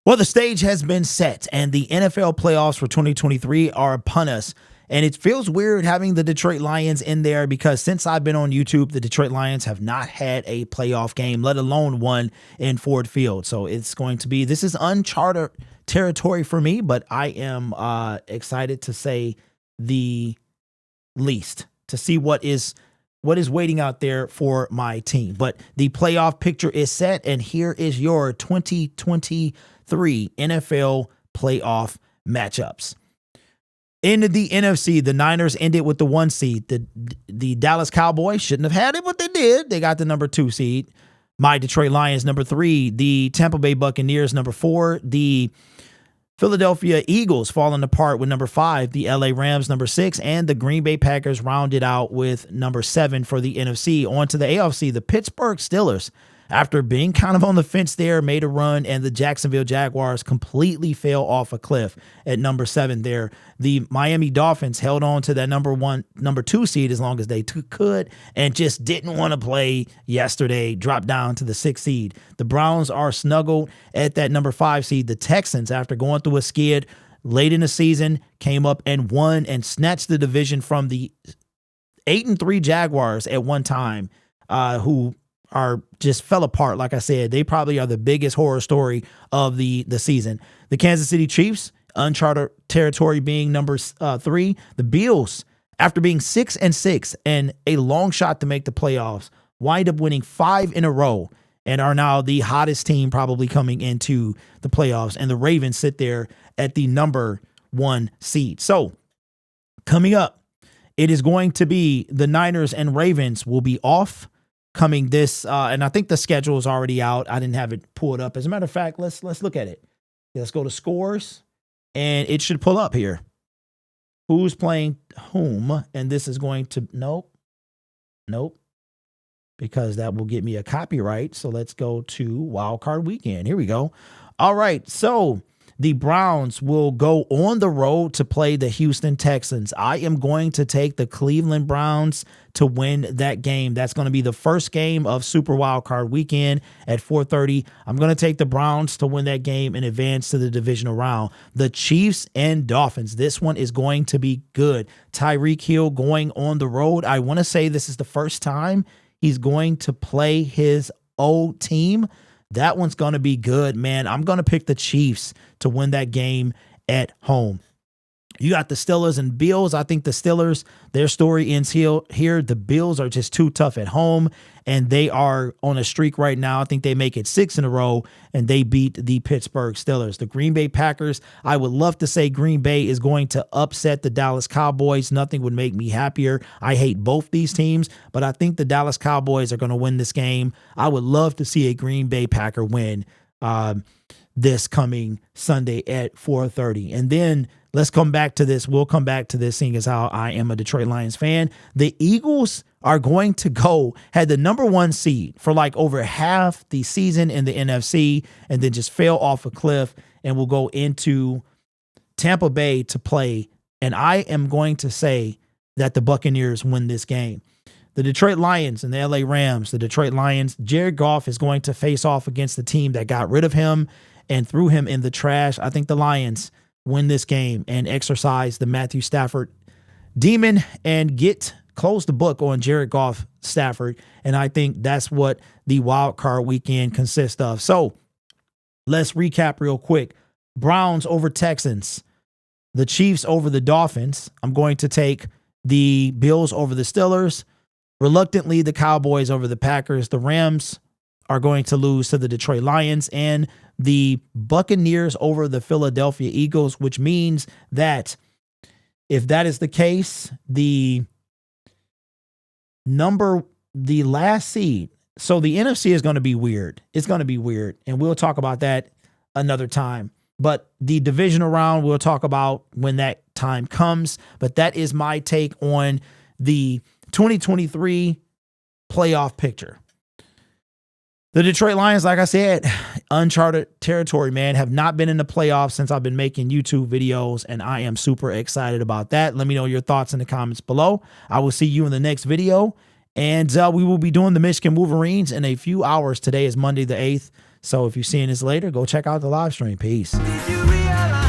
Well, the stage has been set, and the NFL playoffs for 2023 are upon us. And it feels weird having the Detroit Lions in there because since I've been on YouTube, the Detroit Lions have not had a playoff game, let alone one in Ford Field. So it's going to be, this is uncharted territory for me, but I am excited to say the least, to see what is waiting out there for my team. But the playoff picture is set, and here is your 2023 NFL playoff matchups. In the NFC, the Niners ended with the 1 seed. The Dallas Cowboys shouldn't have had it, but they did. They got the number 2 seed. My Detroit Lions, number 3. The Tampa Bay Buccaneers, number 4. The Philadelphia Eagles falling apart with number 5. The LA Rams, number 6. And the Green Bay Packers rounded out with number 7 for the NFC. On to the AFC, the Pittsburgh Steelers, after being kind of on the fence there, made a run, and the Jacksonville Jaguars completely fell off a cliff at number 7 there. The Miami Dolphins held on to that number 2 seed as long as they could, and just didn't want to play yesterday, dropped down to the 6th seed. The Browns are snuggled at that number 5 seed. The Texans, after going through a skid late in the season, came up and won and snatched the division from the 8-3 Jaguars at one time, who are just fell apart. Like I said, they probably are the biggest horror story of the season. The Kansas City Chiefs, uncharted territory, being number 3. The Bills, after being 6-6 and a long shot to make the playoffs, wind up winning 5 in a row and are now the hottest team probably coming into the playoffs. And the Ravens sit there at the number 1 seed. So coming up, it is going to be the Niners and Ravens will be off coming this, and I think the schedule is already out. I didn't have it pulled up. As a matter of fact, let's look at it. Let's go to scores, and it should pull up here. Who's playing whom? And this is going to, nope, because that will get me a copyright. So let's go to Wild Card Weekend. Here we go. All right, so the Browns will go on the road to play the Houston Texans. I am going to take the Cleveland Browns to win that game. That's going to be the first game of Super Wild Card Weekend at 4:30. I'm going to take the Browns to win that game and advance to the divisional round. The Chiefs and Dolphins. This one is going to be good. Tyreek Hill going on the road. I want to say this is the first time he's going to play his old team. That one's going to be good, man. I'm going to pick the Chiefs to win that game at home. You got the Steelers and Bills. I think the Steelers, their story ends here. The Bills are just too tough at home, and they are on a streak right now. I think they make it 6 in a row, and they beat the Pittsburgh Steelers. The Green Bay Packers, I would love to say Green Bay is going to upset the Dallas Cowboys. Nothing would make me happier. I hate both these teams, but I think the Dallas Cowboys are going to win this game. I would love to see a Green Bay Packer win this coming Sunday at 4:30. And then let's come back to this. We'll come back to this, seeing as how I am a Detroit Lions fan. The Eagles are going to had the number 1 seed for like over half the season in the NFC, and then just fell off a cliff, and will go into Tampa Bay to play. And I am going to say that the Buccaneers win this game. The Detroit Lions and the LA Rams. The Detroit Lions, Jared Goff is going to face off against the team that got rid of him and threw him in the trash. I think the Lions win this game and exercise the Matthew Stafford demon and close the book on Jared Goff Stafford. And I think that's what the wild card weekend consists of. So let's recap real quick. Browns over Texans. The Chiefs over the Dolphins. I'm going to take the Bills over the Steelers. Reluctantly, the Cowboys over the Packers. The Rams are going to lose to the Detroit Lions, and the Buccaneers over the Philadelphia Eagles, which means that if that is the case, the last seed. So the NFC is going to be weird. It's going to be weird, and we'll talk about that another time. But the divisional round, we'll talk about when that time comes. But that is my take on the 2023 playoff picture. The Detroit Lions, like I said, uncharted territory, man, have not been in the playoffs since I've been making YouTube videos, and I am super excited about that. Let me know your thoughts in the comments below. I will see you in the next video, and we will be doing the Michigan Wolverines in a few hours. Today is Monday the 8th, So if you're seeing this later, go check out the live stream. Peace. Did you realize